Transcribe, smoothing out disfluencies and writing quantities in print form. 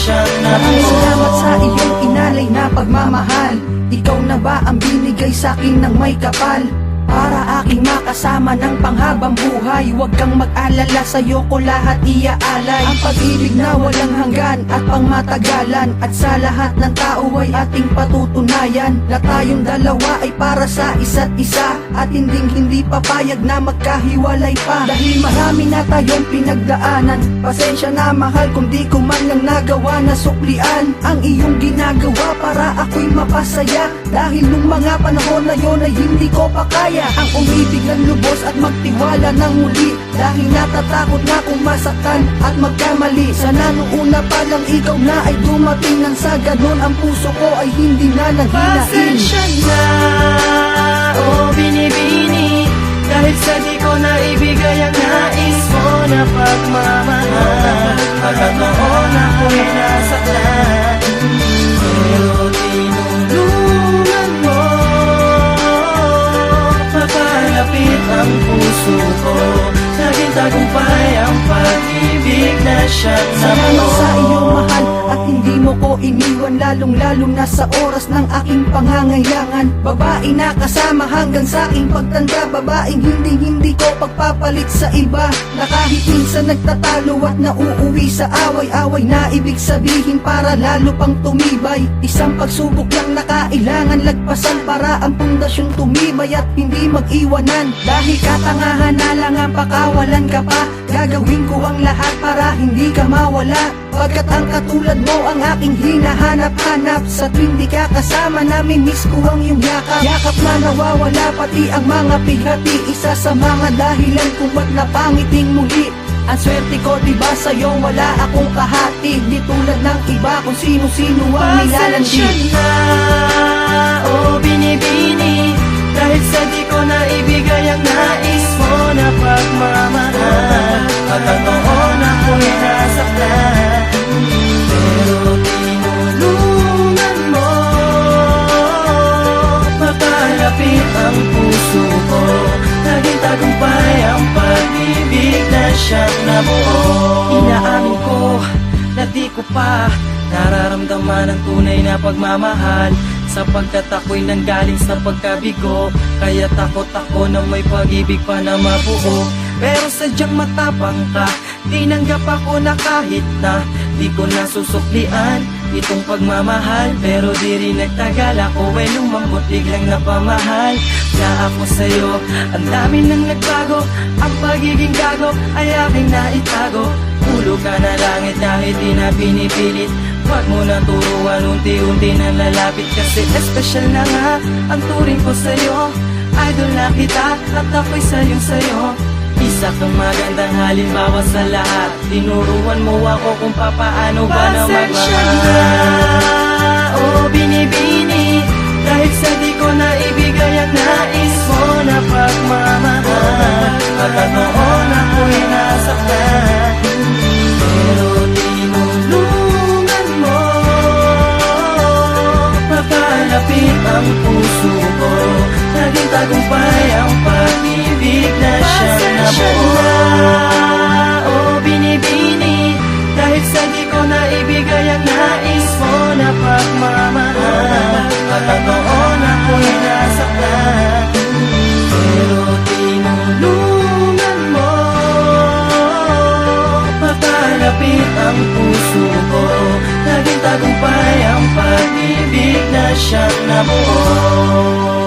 siyang nabuo. Salamat sa iyong inalay na pagmamahal. Ikaw na ba ang binigay sa'kin ng may kapal? Para aking makasama ng panghabang buhay. Huwag kang mag-alala, sa'yo ko lahat iaalay. Ang pag-ibig na walang hanggan at pangmatagalan, at sa lahat ng tao ay ating patutunayan na tayong dalawa ay para sa isa't isa, at hindi papayag na magkahiwalay pa. Dahil marami na tayong pinagdaanan, pasensya na mahal kung di ko man lang nagawa na suklian ang iyong ginagawa para ako'y mapasaya. Dahil nung mga panahon na yon ay hindi ko pa kaya ang umibig ng lubos at magtiwala ng muli. Dahil natatakot na kung masaktan at magkamali. Sana nung una pa lang ikaw na ay dumating, nang sa ganun ang puso ko ay hindi na naghinain. Pasensya na, oh binibini, dahil sa di ko na ibigay ang nais mo na pagmamahal. Pagkataon ako'y nasaktan, pero tinulungan mo mapalapit ang puso ko. Naging tagumpay ang pag-ibig na siyang Salamat sa iyong nabuo. mahal at hindi mo ko iniwan, lalong-lalo na sa oras ng aking pangangailangan. Babae na kasama hanggang sa aking pagtanda, babaeng hindi ko pagpapalit sa iba. Na kahit minsan nagtatalo at nauuwi sa away-away, na ibig sabihin para lalo pang tumibay. Isang pagsubok lang na kailangan lagpasan para ang pundasyon tumibay at hindi mag-iwanan. Dahil katangahan na lang ang pakawalan ka pa, gagawin ko ang lahat para hindi ka mawala. Pagkat ang katulad mo ang aking hinahanap-hanap, sa tuwing di ka kasama namimiss ko ang iyong yakap. Yakap na nawawala pati ang mga pighati, isa sa mga dahilan kung ba't napangiting muli. Ang swerte ko diba sa'yo wala akong kahati, di tulad ng iba kung sino-sino ang nilalandi. Pasensya na, oh binibini, dahil sa di ko na ibigay ang nais mo na pagmamahal. Pagkataon ako'y nasaktan, pero tinulungan mo mapalapit ang puso ko. Naging tagumpay ang pag-ibig na siyang nabuo. Inaamin ko na di ko pa nararamdaman ang tunay na pagmamahal, sapagkat ako'y nanggaling sa pagkabigo. Kaya takot ako na may pag-ibig pa na mabuo. Pero sadyang matapang ka, tinanggap ako na kahit na di ko nasusuklian itong pagmamahal. Pero di rin nagtagal, ako ay lumambot, biglang napamahal na ako sa'yo. Ang dami nang nagbago, ang pagiging gago ay aking naitago. Ulo ka na langit kahit di na pinipilit, huwag mo na turuan, unti-unti na lalapit. Kasi espesyal na nga ang turing ko sa'yo. Idol na kita at ako'y sayong-sayo. Isa kang magandang halimbawa sa lahat, tinuruan mo ako kung papaano ba na magmahal. Pasensya na, oh binibini, dahil sa di ko na ibigay ang nais mo na pagmamahal. Pagkataon ako'y nasaktan, pero tinulungan mo mapalapit ang puso ko. Naging tagumpay ang pag-ibig na siyang nabuo. Oh binibini, dahil sa di ko na ibigay ang nais mo na pagmamahal. Pagkataon ako'y nasaktan, pero tinulungan mo mapalapit ang puso ko. Naging tagumpay ang pag-ibig na siyang nabuo.